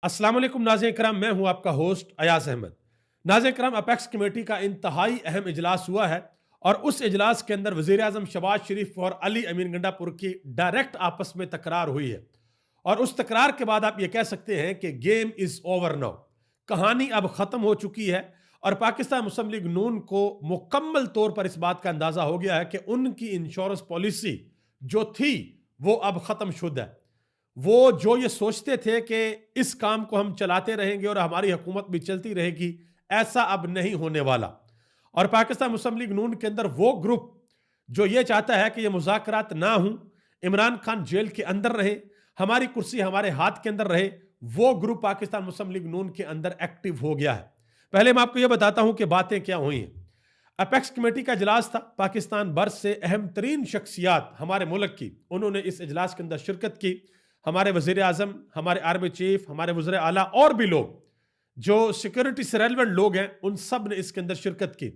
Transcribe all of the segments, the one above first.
अस्सलाम वालेकुम नाज़रीन इकराम, मैं हूं आपका होस्ट अयाज अहमद। नाज़रीन इकराम, अपेक्स कमेटी का इंतहाई अहम इजलास हुआ है और उस इजलास के अंदर वज़ीर आज़म शहबाज शरीफ और अली अमीन गंडापुर की डायरेक्ट आपस में तकरार हुई है। और उस तकरार के बाद आप ये कह सकते हैं कि गेम इज़ ओवर नाउ, कहानी अब ख़त्म हो चुकी है। और पाकिस्तान मुस्लिम लीग नून को मुकम्मल तौर पर इस बात का अंदाज़ा हो गया है कि उनकी इंश्योरेंस पॉलिसी जो थी वो अब ख़त्म शुदा है। वो जो ये सोचते थे कि इस काम को हम चलाते रहेंगे और हमारी हुकूमत भी चलती रहेगी, ऐसा अब नहीं होने वाला। और पाकिस्तान मुस्लिम लीग नून के अंदर वो ग्रुप जो ये चाहता है कि ये मुज़ाकरात ना हों, इमरान खान जेल के अंदर रहे, हमारी कुर्सी हमारे हाथ के अंदर रहे, वो ग्रुप पाकिस्तान मुस्लिम लीग नून के अंदर एक्टिव हो गया है। पहले मैं आपको ये बताता हूं कि बातें क्या हुई हैं। अपेक्स कमेटी का इजलास था, पाकिस्तान भर से अहम तरीन शख्सियात हमारे मुल्क की उन्होंने इस इजलास के अंदर शिरकत की। हमारे वजीर आजम, हमारे आर्मी चीफ, हमारे वज़ीर आला और भी लोग जो सिक्योरिटी से रेलिवेंट लोग हैं, उन सब ने इसके अंदर शिरकत की।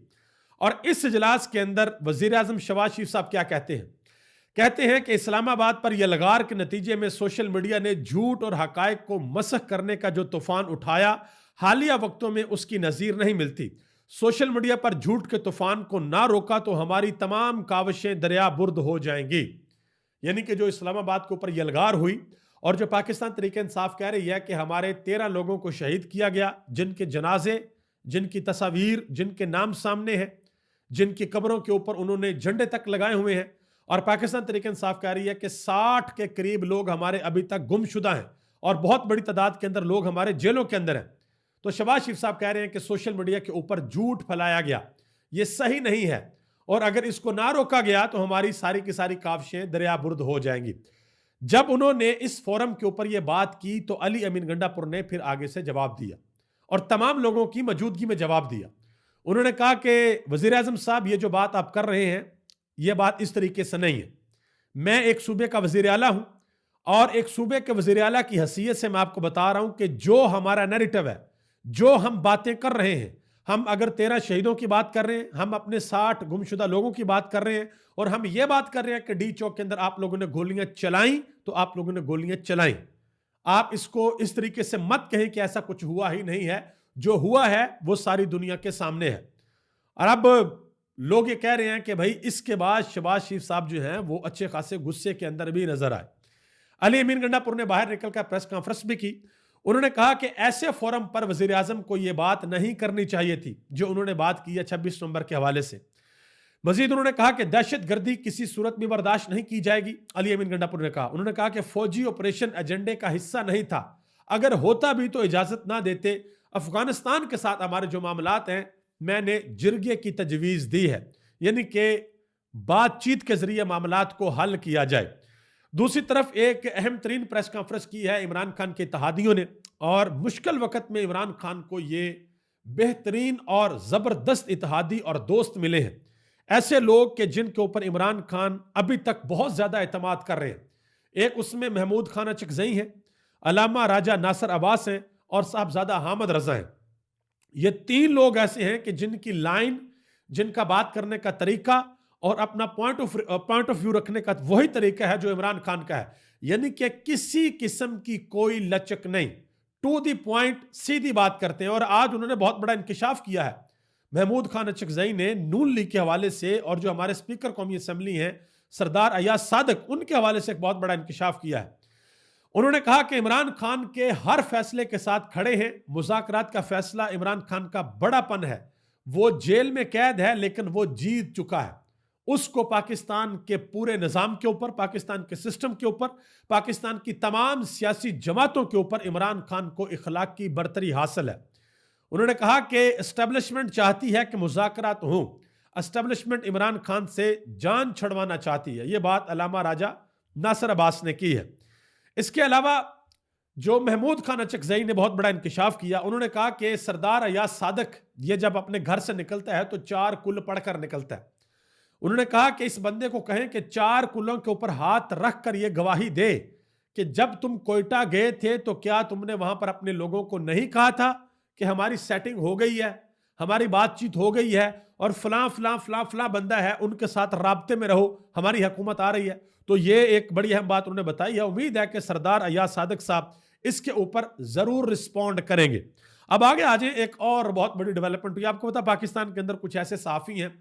और इस इजलास के अंदर वजीर आजम शहबाज शरीफ साहब क्या कहते हैं? कहते हैं कि इस्लामाबाद पर यलगार के नतीजे में सोशल मीडिया ने झूठ और हकायक को मसख करने का जो तूफान उठाया, हालिया वक्तों में उसकी नज़ीर नहीं मिलती। सोशल मीडिया पर झूठ के तूफान को ना रोका तो हमारी तमाम काविशें दरिया बुर्द हो जाएंगी। यानी कि जो इस्लामाबाद के ऊपर यलगार हुई और जो पाकिस्तान तरीके इंसाफ कह रही है कि हमारे 13 लोगों को शहीद किया गया, जिनके जनाजे, जिनकी तस्वीर, जिनके नाम सामने हैं, जिनकी कब्रों के ऊपर उन्होंने झंडे तक लगाए हुए हैं। और पाकिस्तान तरीके इंसाफ कह रही है कि 60 के करीब लोग हमारे अभी तक गुमशुदा हैं और बहुत बड़ी तादाद के अंदर लोग हमारे जेलों के अंदर हैं। तो शहबाज शरीफ साहब कह रहे हैं कि सोशल मीडिया के ऊपर झूठ फैलाया गया, ये सही नहीं है और अगर इसको ना रोका गया तो हमारी सारी की सारी काविशें दरिया बुर्द हो जाएंगी। जब उन्होंने इस फोरम के ऊपर यह बात की तो अली अमीन गंडापुर ने फिर आगे से जवाब दिया और तमाम लोगों की मौजूदगी में जवाब दिया। उन्होंने कहा कि वजीर आजम साहब, ये जो बात आप कर रहे हैं, यह बात इस तरीके से नहीं है। मैं एक सूबे का वजीर आला हूं और एक सूबे के वजीर आला की हैसियत से मैं आपको बता रहा हूं कि जो हमारा नैरेटिव है, जो हम बातें कर रहे हैं, हम अगर 13 शहीदों की बात कर रहे हैं, हम अपने 60 गुमशुदा लोगों की बात कर रहे हैं और हम ये बात कर रहे हैं कि डी चौक के अंदर आप लोगों ने गोलियां चलाई, तो आप लोगों ने गोलियां चलाई। आप इसको इस तरीके से मत कहें कि ऐसा कुछ हुआ ही नहीं है। जो हुआ है वो सारी दुनिया के सामने है। और अब लोग ये कह रहे हैं कि भाई इसके बाद शहबाज शरीफ साहब जो हैं वो अच्छे खासे गुस्से के अंदर भी नजर आए। अली अमीन गंडापुर ने बाहर निकलकर प्रेस कॉन्फ्रेंस भी की। उन्होंने कहा कि ऐसे फोरम पर वजीर आजम को यह बात नहीं करनी चाहिए थी जो उन्होंने बात की है 26 नवंबर के हवाले से। मजीद उन्होंने कहा कि दहशत गर्दी किसी सूरत में बर्दाश्त नहीं की जाएगी। अली अमीन गंडापुर ने कहा, उन्होंने कहा कि फौजी ऑपरेशन एजेंडे का हिस्सा नहीं था, अगर होता भी तो इजाजत ना देते। अफगानिस्तान के साथ हमारे जो मामलात हैं, मैंने जिरगे की तजवीज दी है, यानी कि बातचीत के जरिए मामलात को हल किया जाए। दूसरी तरफ एक अहम तरीन प्रेस कॉन्फ्रेंस की है इमरान खान के इत्तेहादियों ने और मुश्किल वक्त में इमरान खान को ये बेहतरीन और जबरदस्त इत्तेहादी और दोस्त मिले हैं। ऐसे लोग के जिनके ऊपर इमरान खान अभी तक बहुत ज्यादा एतमाद कर रहे हैं। एक उसमें महमूद खान अचकजई हैं, अलामा राजा नासर अब्बास हैं और साहबजादा हामिद रजा हैं। ये 3 लोग ऐसे हैं कि जिनकी लाइन, जिनका बात करने का तरीका और अपना पॉइंट ऑफ व्यू रखने का वही तरीका है जो इमरान खान का है। यानी कि किसी किस्म की कोई लचक नहीं, टू द पॉइंट सीधी बात करते हैं। और आज उन्होंने बहुत बड़ा इंकिशाफ किया है। महमूद खान अचकजई ने नून लीग के हवाले से और जो हमारे स्पीकर कौमी असम्बली हैं सरदार अयाज सादक, उनके हवाले से एक बहुत बड़ा इंकिशाफ किया है। उन्होंने कहा कि इमरान खान के हर फैसले के साथ खड़े हैं। मुज़ाकरात का फैसला इमरान खान का बड़ापन है। वो जेल में कैद है लेकिन वो जीत चुका है। उसको पाकिस्तान के पूरे निजाम के ऊपर, पाकिस्तान के सिस्टम के ऊपर, पाकिस्तान की तमाम सियासी जमातों के ऊपर इमरान खान को इखलाक की बरतरी हासिल है। उन्होंने कहा कि एस्टेब्लिशमेंट चाहती है कि मुज़ाकरात हों, एस्टेब्लिशमेंट इमरान खान से जान छड़वाना चाहती है। यह बात अलामा राजा नासर अब्बास ने की है। इसके अलावा जो महमूद खान अचकजई ने बहुत बड़ा इंकिशाफ किया, उन्होंने कहा कि सरदार अयाज सादक ये जब अपने घर से निकलता है तो 4 कुल पढ़कर निकलता है। उन्होंने कहा कि इस बंदे को कहें कि 4 कुलों के ऊपर हाथ रख कर यह गवाही दे कि जब तुम कोयटा गए थे तो क्या तुमने वहां पर अपने लोगों को नहीं कहा था कि हमारी सेटिंग हो गई है, हमारी बातचीत हो गई है और फलां फलां फलां फलां बंदा है, उनके साथ राब्ते में रहो, हमारी हुकूमत आ रही है। तो ये एक बड़ी अहम बात उन्होंने बताई है। उम्मीद है कि सरदार अयाज सादक साहब इसके ऊपर जरूर रिस्पॉन्ड करेंगे। अब आगे आ जाए, एक और बहुत बड़ी डेवलपमेंट हुई। आपको पता पाकिस्तान के अंदर कुछ ऐसे सहाफी हैं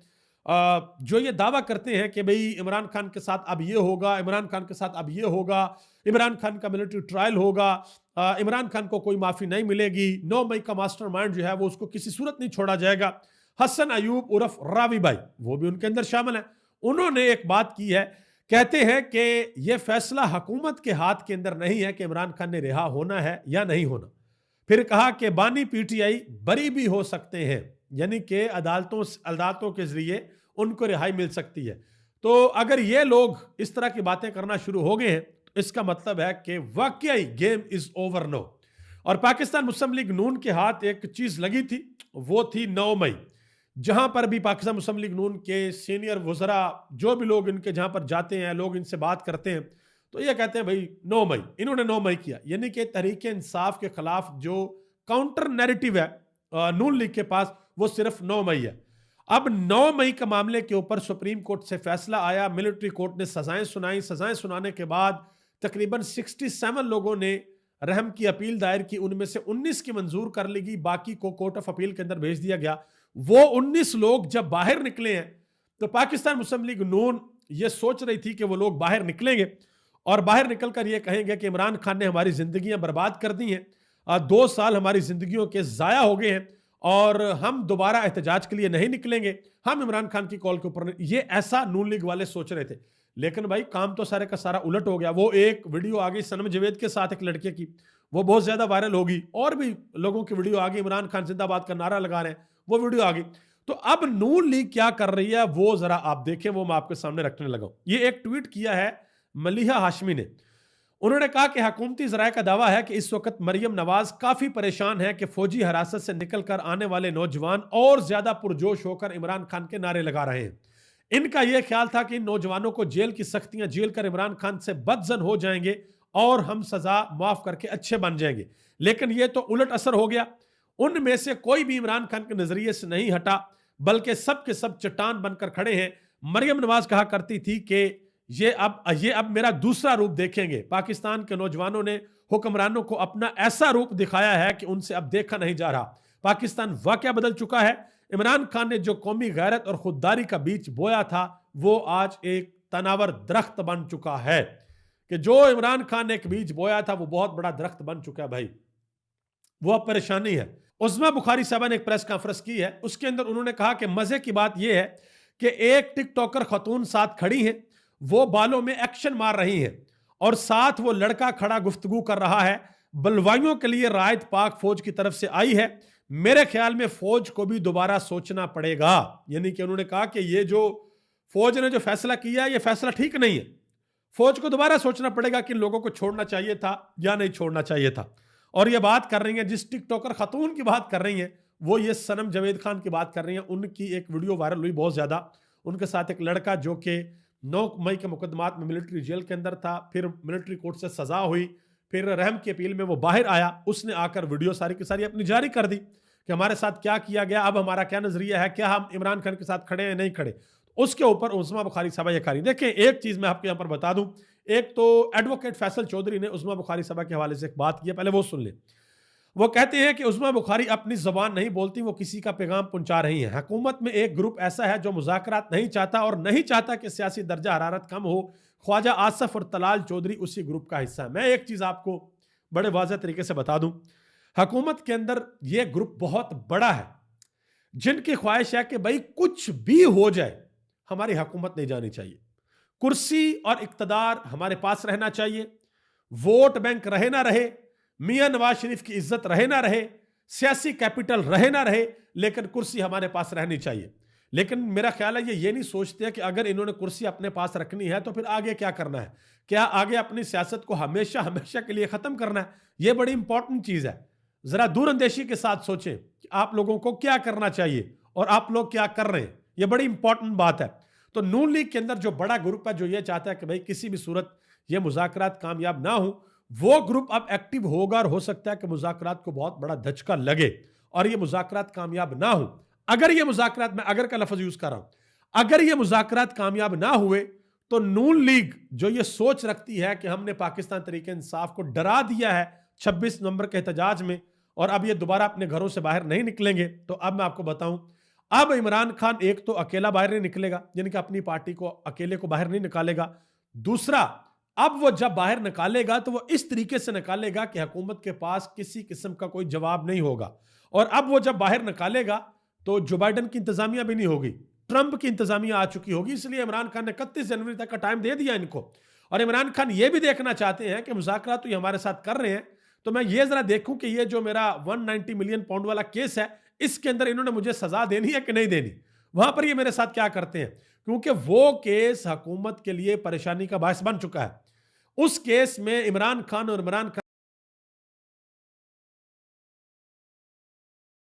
जो ये दावा करते हैं कि भाई इमरान खान के साथ अब ये होगा, इमरान खान के साथ अब ये होगा, इमरान खान का मिलिट्री ट्रायल होगा, इमरान खान को कोई माफी नहीं मिलेगी, 9 मई का मास्टरमाइंड जो है वो उसको किसी सूरत नहीं छोड़ा जाएगा। हसन अयूब उर्फ रावी भाई, वो भी उनके अंदर शामिल है। उन्होंने एक बात की है, कहते हैं कि यह फैसला हुकूमत के हाथ के अंदर नहीं है कि इमरान खान ने रिहा होना है या नहीं होना। फिर कहा कि बानी पीटीआई बरी भी हो सकते हैं, यानी कि अदालतों के जरिए उनको रिहाई मिल सकती है। तो अगर ये लोग इस तरह की बातें करना शुरू हो गए हैं तो इसका मतलब है कि वाकई गेम इज ओवर नो। और पाकिस्तान मुस्लिम लीग नून के हाथ एक चीज लगी थी, वो थी 9 मई, जहां पर भी पाकिस्तान मुस्लिम लीग नून के सीनियर वज़रा, जो भी लोग इनके जहां पर जाते हैं, लोग इनसे बात करते हैं तो ये कहते हैं भाई 9 मई, इन्होंने 9 मई किया, यानी कि तहरीक इंसाफ के खिलाफ जो काउंटर नैरेटिव है नून लीग के पास वो सिर्फ 9 मई है। अब 9 मई के मामले के ऊपर सुप्रीम कोर्ट से फैसला आया, मिलिट्री कोर्ट ने सजाएं सुनाई, सजाएं सुनाने के बाद तकरीबन 67 लोगों ने रहम की अपील दायर की, उनमें से 19 की मंजूर कर ली गई, बाकी को कोर्ट ऑफ अपील के अंदर भेज दिया गया। वो 19 लोग जब बाहर निकले हैं तो पाकिस्तान मुस्लिम लीग नून ये सोच रही थी कि वो लोग बाहर निकलेंगे और बाहर निकलकर ये कहेंगे कि इमरान खान ने हमारी जिंदगियां बर्बाद कर दी हैं, 2 साल हमारी जिंदगियों के जाया हो गए हैं और हम दोबारा एहतजाज के लिए नहीं निकलेंगे, हम इमरान खान की कॉल के ऊपर। ये ऐसा नून लीग वाले सोच रहे थे, लेकिन भाई काम तो सारे का सारा उलट हो गया। वो एक वीडियो आ गई सनम जवेद के साथ एक लड़के की, वो बहुत ज्यादा वायरल होगी, और भी लोगों की वीडियो आ गई, इमरान खान जिंदाबाद का नारा लगा रहे हैं, वो वीडियो आ गई। तो अब नून लीग क्या कर रही है वो जरा आप देखें, वो मैं आपके सामने रखने लगा। ये एक ट्वीट किया है मलिहा हाशमी ने। उन्होंने कहा कि हुकूमती ज़राए का दावा है कि इस वक्त मरियम नवाज काफी परेशान है कि फौजी हिरासत से निकलकर आने वाले नौजवान और ज्यादा पुरजोश होकर इमरान खान के नारे लगा रहे हैं। इनका यह ख्याल था कि इन नौजवानों को जेल की सख्तियां झेल कर इमरान खान से बदजन हो जाएंगे और हम सजा माफ करके अच्छे बन जाएंगे, लेकिन यह तो उलट असर हो गया। उनमें से कोई भी इमरान खान के नजरिए से नहीं हटा, बल्कि सब के सब चट्टान बनकर खड़े हैं। मरियम नवाज कहा करती थी कि ये अब मेरा दूसरा रूप देखेंगे। पाकिस्तान के नौजवानों ने हुक्मरानों को अपना ऐसा रूप दिखाया है कि उनसे अब देखा नहीं जा रहा। पाकिस्तान वाकया बदल चुका है। इमरान खान ने जो कौमी गैरत और खुददारी का बीज बोया था वो आज एक तनावर दरख्त बन चुका है, कि जो इमरान खान ने एक बीज बोया था वो बहुत बड़ा दरख्त बन चुका है भाई, वो अब परेशानी है। उस्मा बुखारी साहब ने एक प्रेस कॉन्फ्रेंस की है, उसके अंदर उन्होंने कहा कि मजे की बात यह है कि एक टिकटॉकर खतून साथ खड़ी है, वो बालों में एक्शन मार रही है और साथ वो लड़का खड़ा गुफ्तगू कर रहा है। बलवाइयों के लिए रायत पाक फौज की तरफ से आई है, मेरे ख्याल में फौज को भी दोबारा सोचना पड़ेगा। यानी कि उन्होंने कहा कि ये जो फौज ने जो फैसला किया ये फैसला ठीक नहीं है, फौज को दोबारा सोचना पड़ेगा कि इन लोगों को छोड़ना चाहिए था या नहीं छोड़ना चाहिए था। और ये बात कर रही है, जिस टिकटॉकर खतून की बात कर रही है वो ये सनम जवेद खान की बात कर रही है। उनकी एक वीडियो वायरल हुई बहुत ज्यादा, उनके साथ एक लड़का जो कि 9 मई के मुकदमात में मिलिट्री जेल के अंदर था, फिर मिलिट्री कोर्ट से सजा हुई, फिर रहम की अपील में वो बाहर आया, उसने आकर वीडियो सारी की सारी अपनी जारी कर दी कि हमारे साथ क्या किया गया, अब हमारा क्या नजरिया है, क्या हम इमरान खान के साथ खड़े हैं नहीं खड़े। उसके ऊपर उस्मा बुखारी साहब ये करी। देखें एक चीज मैं आपको यहां पर बता दूं, एक तो एडवोकेट फैसल चौधरी ने उस्मा बुखारी साहब के हवाले से एक बात की है, पहले वो सुन ले। वो कहते हैं कि उस्मा बुखारी अपनी जबान नहीं बोलती, वो किसी का पैगाम पहुंचा रही हैं। हुकूमत में एक ग्रुप ऐसा है जो मुज़ाकरात नहीं चाहता और नहीं चाहता कि सियासी दर्जा हरारत कम हो। ख्वाजा आसफ और तलाल चौधरी उसी ग्रुप का हिस्सा है। मैं एक चीज आपको बड़े वाज़ेह तरीके से बता दूं, हुकूमत के अंदर यह ग्रुप बहुत बड़ा है, जिनकी ख्वाहिश है कि भाई कुछ भी हो जाए हमारी हुकूमत नहीं जानी चाहिए, कुर्सी और इक्तदार हमारे पास रहना चाहिए, वोट बैंक रहे ना रहे, मियां नवाज शरीफ की इज्जत रहे ना रहे, सियासी कैपिटल रहे ना रहे, लेकिन कुर्सी हमारे पास रहनी चाहिए। लेकिन मेरा ख्याल है ये नहीं सोचते कि अगर इन्होंने कुर्सी अपने पास रखनी है तो फिर आगे क्या करना है, क्या आगे अपनी सियासत को हमेशा हमेशा के लिए खत्म करना है। यह बड़ी इंपॉर्टेंट चीज है। जरा दूरअंदेशी के साथ सोचें कि आप लोगों को क्या करना चाहिए और आप लोग क्या कर रहे हैं, यह बड़ी इंपॉर्टेंट बात है। तो नून लीग के अंदर जो बड़ा ग्रुप है जो ये चाहता है कि भाई किसी भी सूरत ये मुज़ाकरात कामयाब ना हो, वो ग्रुप अब एक्टिव होगा और हो सकता है कि मुज़ाकरात को बहुत बड़ा धचका लगे और ये मुज़ाकरात कामयाब ना हो। अगर ये मुज़ाकरात, मैं अगर का लफ्ज़ यूज कर रहा हूं, अगर ये मुज़ाकरात कामयाब ना हुए तो नून लीग जो ये सोच रखती है कि हमने पाकिस्तान तरीके इंसाफ को डरा दिया है, 26 नवंबर के एहतजाज में, और अब ये दोबारा अपने घरों से बाहर नहीं निकलेंगे। तो अब मैं आपको बताऊं, अब इमरान खान एक तो अकेला बाहर नहीं निकलेगा, यानी कि अपनी पार्टी को अकेले को बाहर नहीं निकालेगा। दूसरा, अब वो जब बाहर निकालेगा तो वो इस तरीके से निकालेगा कि हुकूमत के पास किसी किस्म का कोई जवाब नहीं होगा। और अब वो जब बाहर निकालेगा तो जो बाइडन की इंतजामिया भी नहीं होगी, ट्रंप की इंतजामिया आ चुकी होगी। इसलिए इमरान खान ने 31 जनवरी तक का टाइम दे दिया इनको। और इमरान खान ये भी देखना चाहते हैं कि मुज़ाकरा तो ये हमारे साथ कर रहे हैं, तो मैं ये जरा देखूं कि ये जो मेरा 190 मिलियन पाउंड वाला केस है, इसके अंदर इन्होंने मुझे सजा देनी है कि नहीं देनी, वहां पर ये मेरे साथ क्या करते हैं। क्योंकि वो केस हुकूमत के लिए परेशानी का बायस बन चुका है। उस केस में इमरान खान और इमरान खान